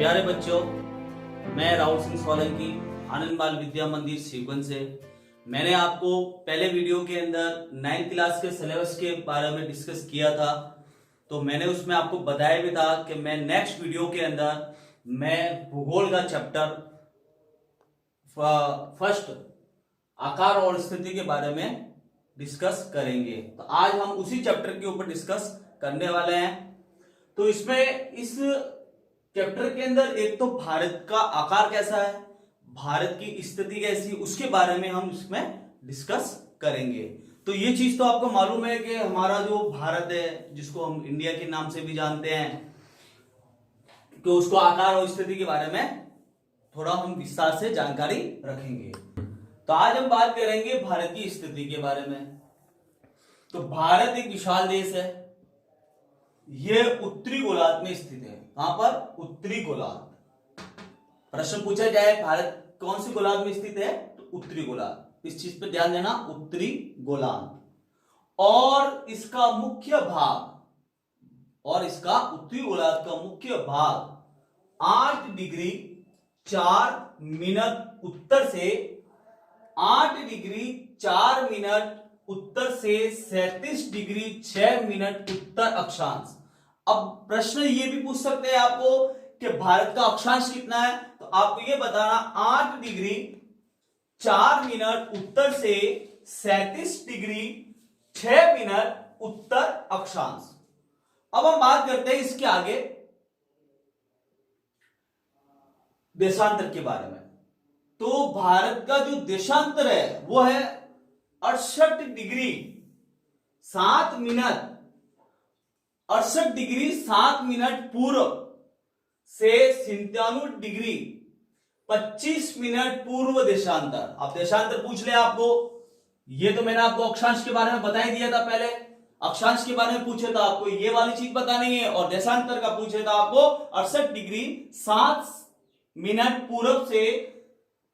प्यारे बच्चों, मैं राहुल सिंह सोलंकी आनंद बाल विद्या मंदिर सीवन से। मैंने आपको पहले वीडियो के अंदर 9th क्लास के सिलेबस के बारे में डिस्कस किया था, तो मैंने उसमें आपको बताया भी था कि मैं नेक्स्ट वीडियो के अंदर मैं भूगोल का चैप्टर फर्स्ट आकार और स्थिति के बारे में डिस्कस करेंगे। तो आज हम उसी चैप्टर के ऊपर डिस्कस करने वाले हैं। तो इसमें इस चैप्टर के अंदर एक तो भारत का आकार कैसा है, भारत की स्थिति कैसी, उसके बारे में हम इसमें डिस्कस करेंगे। तो ये चीज तो आपको मालूम है कि हमारा जो भारत है, जिसको हम इंडिया के नाम से भी जानते हैं, कि उसको आकार और स्थिति के बारे में थोड़ा हम विस्तार से जानकारी रखेंगे। तो आज हम बात करेंगे भारत की स्थिति के बारे में। तो भारत एक विशाल देश है, यह उत्तरी गोलार्ध में स्थित है। कहां पर? उत्तरी गोलार्ध। प्रश्न पूछा जाए भारत कौन सी गोलार्ध में स्थित है, तो उत्तरी गोलार्ध। इस चीज पे ध्यान देना, उत्तरी गोलार्ध। और इसका मुख्य भाग, उत्तरी गोलार्ध का मुख्य भाग 8 डिग्री 4 मिनट उत्तर से 8 डिग्री 4 मिनट उत्तर से 37 डिग्री 6 मिनट उत्तर अक्षांश। अब प्रश्न ये भी पूछ सकते हैं आपको कि भारत का अक्षांश कितना है, तो आपको ये बताना 8 डिग्री 4 मिनट उत्तर से 37 डिग्री 6 मिनट उत्तर अक्षांश। अब हम बात करते हैं इसके आगे देशांतर के बारे में। तो भारत का जो देशांतर है वो है 68 डिग्री 7 मिनट 68 डिग्री 7 मिनट पूर्व से 97 डिग्री 25 मिनट पूर्व देशांतर। अब देशांतर पूछ ले आपको, ये तो मैंने आपको अक्षांश के बारे में बता ही दिया था पहले। अक्षांश के बारे में पूछे तो आपको ये वाली चीज बतानी है, और देशांतर का पूछे तो आपको 68 डिग्री 7 मिनट पूर्व से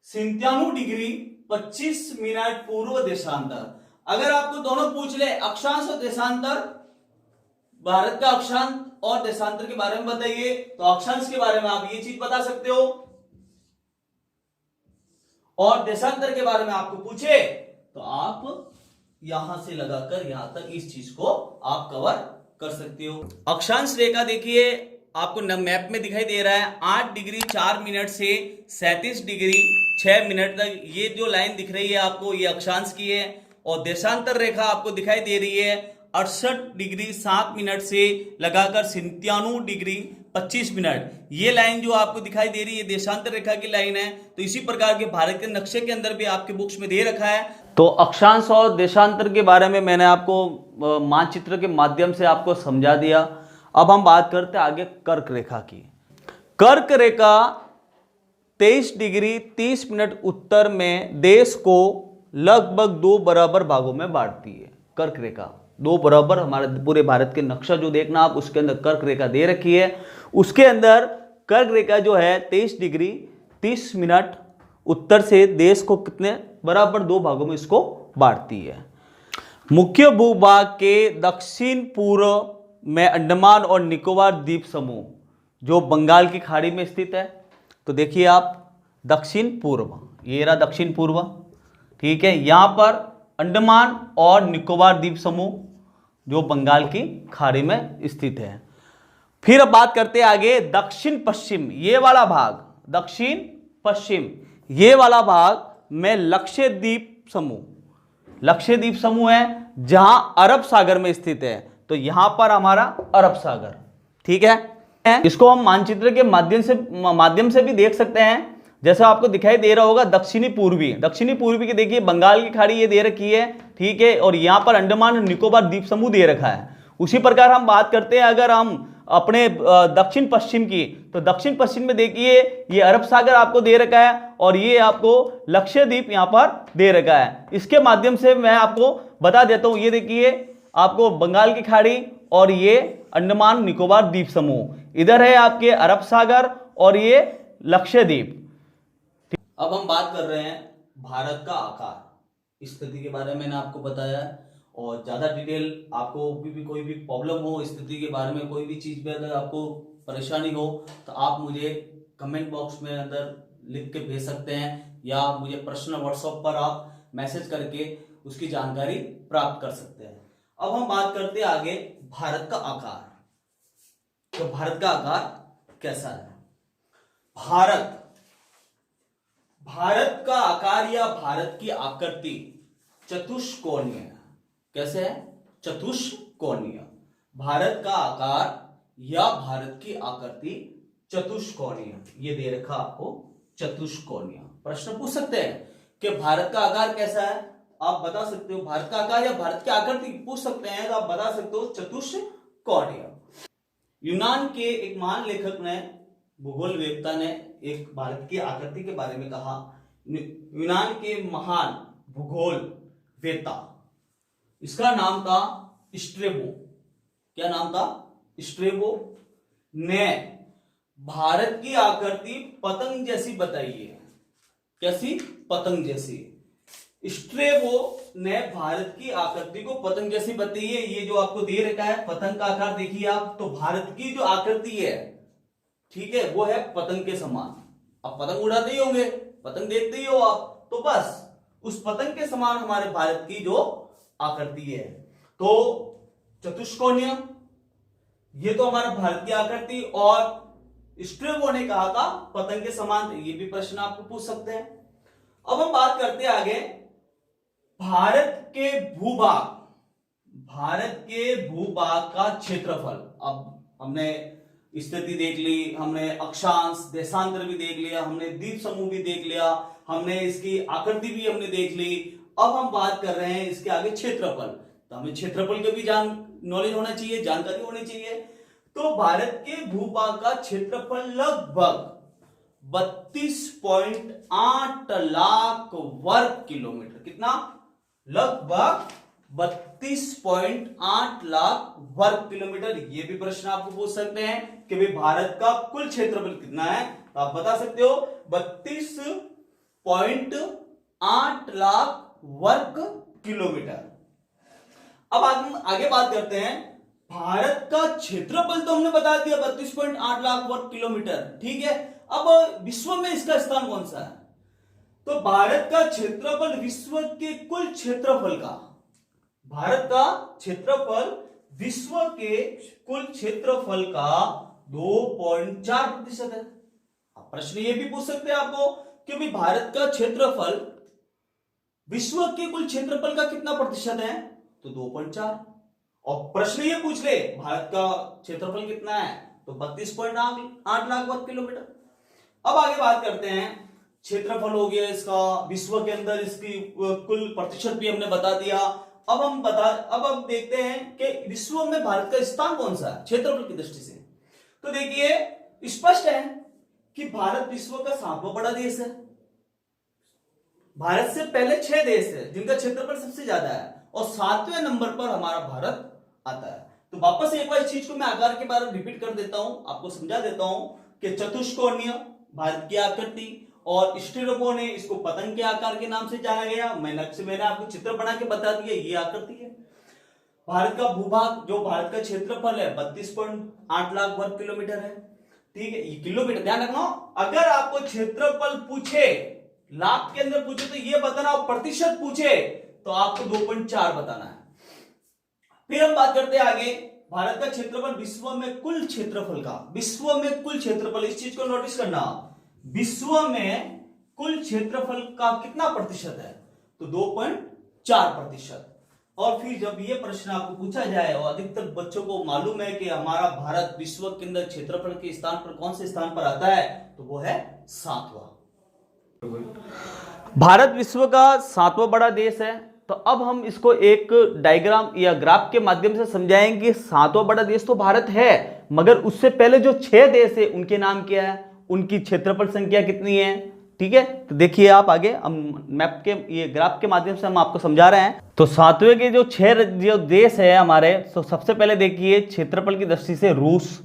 97 डिग्री 25 मिनट पूर्व देशांतर। अगर आपको दोनों पूछ ले, अक्षांश और देशांतर, भारत का अक्षांश और देशांतर के बारे में बताइए, तो अक्षांश के बारे में आप ये चीज बता सकते हो, और देशांतर के बारे में आपको पूछे तो आप यहां से लगाकर यहां तक इस चीज को आप कवर कर सकते हो। अक्षांश रेखा देखिए आपको मैप में दिखाई दे रहा है, 8 डिग्री 4 मिनट से 37 डिग्री 6 मिनट तक ये जो लाइन दिख रही है आपको, ये अक्षांश की है। और देशांतर रेखा आपको दिखाई दे रही है 68 डिग्री 7 मिनट से लगाकर 97 डिग्री 25 मिनट। ये लाइन जो आपको दिखाई दे रही है देशांतर रेखा की लाइन है। तो इसी प्रकार के भारत के नक्शे के अंदर भी आपके बुक्स में दे रखा है। तो अक्षांश और देशांतर के बारे में मैंने आपको मानचित्र के माध्यम से आपको समझा दिया। अब हम बात करते हैं आगे कर्क रेखा की। कर्क रेखा 23 डिग्री 30 मिनट उत्तर में देश को लगभग 2 बराबर भागों में बांटती है। कर्क रेखा 2 बराबर, हमारे पूरे भारत के नक्शा जो देखना आप, उसके अंदर कर्क रेखा दे रखी है। उसके अंदर कर्क रेखा जो है 23 डिग्री 30 मिनट उत्तर से देश को कितने बराबर 2 भागों में इसको बांटती है। मुख्य भूभाग के दक्षिण पूर्व में अंडमान और निकोबार द्वीप समूह जो बंगाल की खाड़ी में स्थित है। तो देखिए आप, दक्षिण पूर्व, ये रहा दक्षिण पूर्व, ठीक है। यहां पर अंडमान और निकोबार द्वीप समूह जो बंगाल की खाड़ी में स्थित है। फिर अब बात करते हैं आगे दक्षिण पश्चिम, ये वाला भाग, दक्षिण पश्चिम ये वाला भाग में लक्षद्वीप समूह है, जहां अरब सागर में स्थित है। तो यहां पर हमारा अरब सागर, ठीक है। इसको हम मानचित्र के माध्यम से भी देख सकते हैं। जैसा आपको दिखाई दे रहा होगा दक्षिणी पूर्वी की देखिए बंगाल की खाड़ी ये दे रखी है, ठीक है। और यहां पर अंडमान और निकोबार द्वीप समूह दे रखा है। उसी प्रकार हम बात करते हैं अगर हम अपने दक्षिण पश्चिम की, तो दक्षिण पश्चिम में देखिए ये अरब सागर आपको दे रखा है, और ये आपको लक्षद्वीप यहां पर दे रखा है। इसके माध्यम से मैं आपको बता देता हूं, ये देखिए आपको बंगाल की खाड़ी और ये अंडमान निकोबार द्वीप समूह, इधर है आपके अरब सागर और ये लक्षद्वीप। अब हम बात कर रहे हैं भारत का आकार स्थिति के बारे में, मैंने आपको बताया। और ज्यादा डिटेल आपको भी कोई भी प्रॉब्लम हो स्थिति के बारे में, कोई भी चीज में अगर आपको परेशानी हो तो आप मुझे कमेंट बॉक्स में अंदर लिख के भेज सकते हैं, या मुझे प्रश्न व्हाट्सएप पर आप मैसेज करके उसकी जानकारी प्राप्त कर सकते हैं। अब हम बात करते हैं आगे भारत का आकार। तो भारत का आकार कैसा है? भारत का आकार या भारत की आकृति चतुष्कोणीय। कैसे है? चतुष्कोणीय। भारत का आकार या भारत की आकृति चतुष्कोणीय। ये दे रखा आपको चतुष्कोणीय। प्रश्न पूछ सकते हैं कि भारत का आकार कैसा है, आप बता सकते हो। भारत का आकार या भारत की आकृति पूछ सकते हैं तो आप बता सकते हो चतुष्कोणीय। यूनान के एक महान लेखक ने, भूगोलवेत्ता ने एक भारत की आकृति के बारे में कहा। यूनान के महान भूगोलवेत्ता, इसका नाम था स्ट्रेबो। क्या नाम था? स्ट्रेबो ने भारत की आकृति पतंग जैसी बताई है। कैसी? पतंग जैसी। स्ट्रेबो ने भारत की आकृति को पतंग जैसी बताई है। ये जो आपको दे रखा है पतंग का आकार देखिए आप, तो भारत की जो आकृति है, ठीक है, वो है पतंग के समान। आप पतंग उड़ाते ही होंगे, पतंग देखते ही हो आप, तो बस उस पतंग के समान हमारे भारत की जो आकृति है। तो चतुष्कोणीय, ये तो हमारा भारत की आकृति, और स्ट्रेबो ने कहा था पतंग के समान। ये भी प्रश्न आपको पूछ सकते हैं। अब हम बात करते हैं आगे भारत के भूभाग का क्षेत्रफल। अब हमने स्थिति देख ली, हमने अक्षांश देशांतर भी देख लिया, हमने द्वीप समूह भी देख लिया, हमने इसकी आकृति भी हमने देख ली। अब हम बात कर रहे हैं इसके आगे क्षेत्रफल। तो हमें क्षेत्रफल के भी नॉलेज होना चाहिए, जानकारी होनी चाहिए। तो भारत के भूभाग का क्षेत्रफल लगभग 32.8 लाख वर्ग किलोमीटर। कितना? लगभग 32.8 लाख वर्ग किलोमीटर। ये भी प्रश्न आपको पूछ सकते हैं कि भाई भारत का कुल क्षेत्रफल कितना है, तो आप बता सकते हो 32.8 लाख वर्ग किलोमीटर। अब आगे बात करते हैं भारत का क्षेत्रफल। तो हमने बता दिया 32.8 लाख वर्ग किलोमीटर, ठीक है। अब विश्व में इसका स्थान कौन सा है? तो भारत का क्षेत्रफल विश्व के कुल क्षेत्रफल का, भारत का क्षेत्रफल विश्व के कुल क्षेत्रफल का 2.4% है। अब प्रश्न ये भी पूछ सकते हैं आपको कि भाई भारत का क्षेत्रफल विश्व के कुल क्षेत्रफल का कितना प्रतिशत है? तो 2.4। और प्रश्न ये पूछ ले भारत का क्षेत्रफल कितना है, तो 32.8 लाख वर्ग किलोमीटर। अब आगे बात करते हैं, क्षेत्रफल हो गया इसका, विश्व के अंदर इसकी कुल प्रतिशत भी हमने बता दिया। अब हम देखते हैं कि विश्व में भारत का स्थान कौन सा है क्षेत्रफल की दृष्टि से। तो देखिए स्पष्ट है कि भारत विश्व का 7वां बड़ा देश है। भारत से पहले 6 देश है जिनका क्षेत्रफल सबसे ज्यादा है, और 7वें नंबर पर हमारा भारत आता है। तो वापस एक बार इस चीज को मैं आकार के बारे में रिपीट कर देता हूं, आपको समझा देता हूं कि चतुष्कोणीय भारत की आकृति, और स्टेरोबो ने इसको पतंग के आकार के नाम से जाना गया। मैंने आपको चित्र बना के बता दिया, ये आकृति है। भारत का भूभाग, जो भारत का क्षेत्रफल है 32.8 लाख वर्ग किलोमीटर है, ठीक है। ये किलोमीटर ध्यान रखना, अगर आपको क्षेत्रफल पूछे, लाख के अंदर पूछे तो ये बताना, और प्रतिशत पूछे तो आपको 2.4 बताना है। फिर हम बात करते हैं आगे भारत का क्षेत्रफल विश्व में कुल क्षेत्रफल का। विश्व में कुल क्षेत्रफल, इस चीज को नोटिस करना, विश्व में कुल क्षेत्रफल का कितना प्रतिशत है? तो 2.4%। और फिर जब ये प्रश्न आपको पूछा जाए, और अधिकतर बच्चों को मालूम है कि हमारा भारत विश्व के अंदर क्षेत्रफल के स्थान पर कौन से स्थान पर आता है, तो वो है 7वां। भारत विश्व का 7वां बड़ा देश है। तो अब हम इसको एक डायग्राम या ग्राफ के माध्यम से समझाएंगे। 7वां बड़ा देश तो भारत है, मगर उससे पहले जो 6 देश है उनके नाम क्या है, उनकी क्षेत्रफल संख्या कितनी है, ठीक है। तो देखिए आप आगे, हम मैप के ये ग्राफ के माध्यम से हम आपको समझा रहे हैं। तो 7वें के जो 6 जो देश है हमारे, तो सबसे पहले देखिए क्षेत्रफल की दृष्टि से रूस,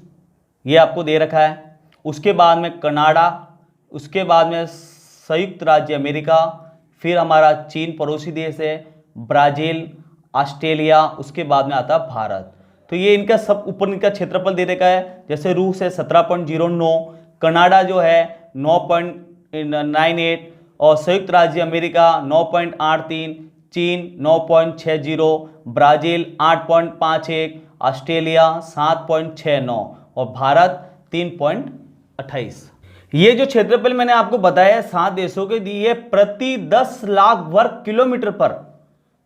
ये आपको दे रखा है। उसके बाद में कनाडा, उसके बाद में संयुक्त राज्य अमेरिका, फिर हमारा चीन पड़ोसी देश है, ब्राजील, ऑस्ट्रेलिया, उसके बाद में आता भारत। तो ये इनका सब ऊपर इनका क्षेत्रफल दे रखा है। जैसे रूस है 17.09, कनाडा जो है 9.98 और संयुक्त राज्य अमेरिका 9.83, चीन 9.60, ब्राजील 8.51, ऑस्ट्रेलिया 7.69 और भारत 3.28। ये जो क्षेत्रफल मैंने आपको बताया है 7 देशों के दिए प्रति 10 लाख वर्ग किलोमीटर पर,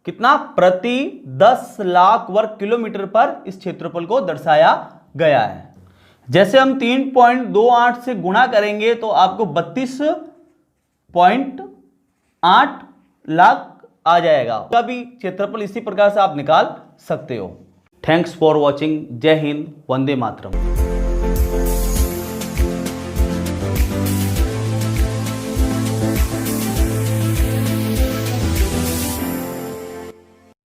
कितना, प्रति 10 लाख वर्ग किलोमीटर पर इस क्षेत्रफल को दर्शाया गया है। जैसे हम 3.28 से गुणा करेंगे तो आपको 32.8 लाख आ जाएगा। उसका भी क्षेत्रफल इसी प्रकार से आप निकाल सकते हो। Thanks for watching. जय हिंद, वंदे मातरम।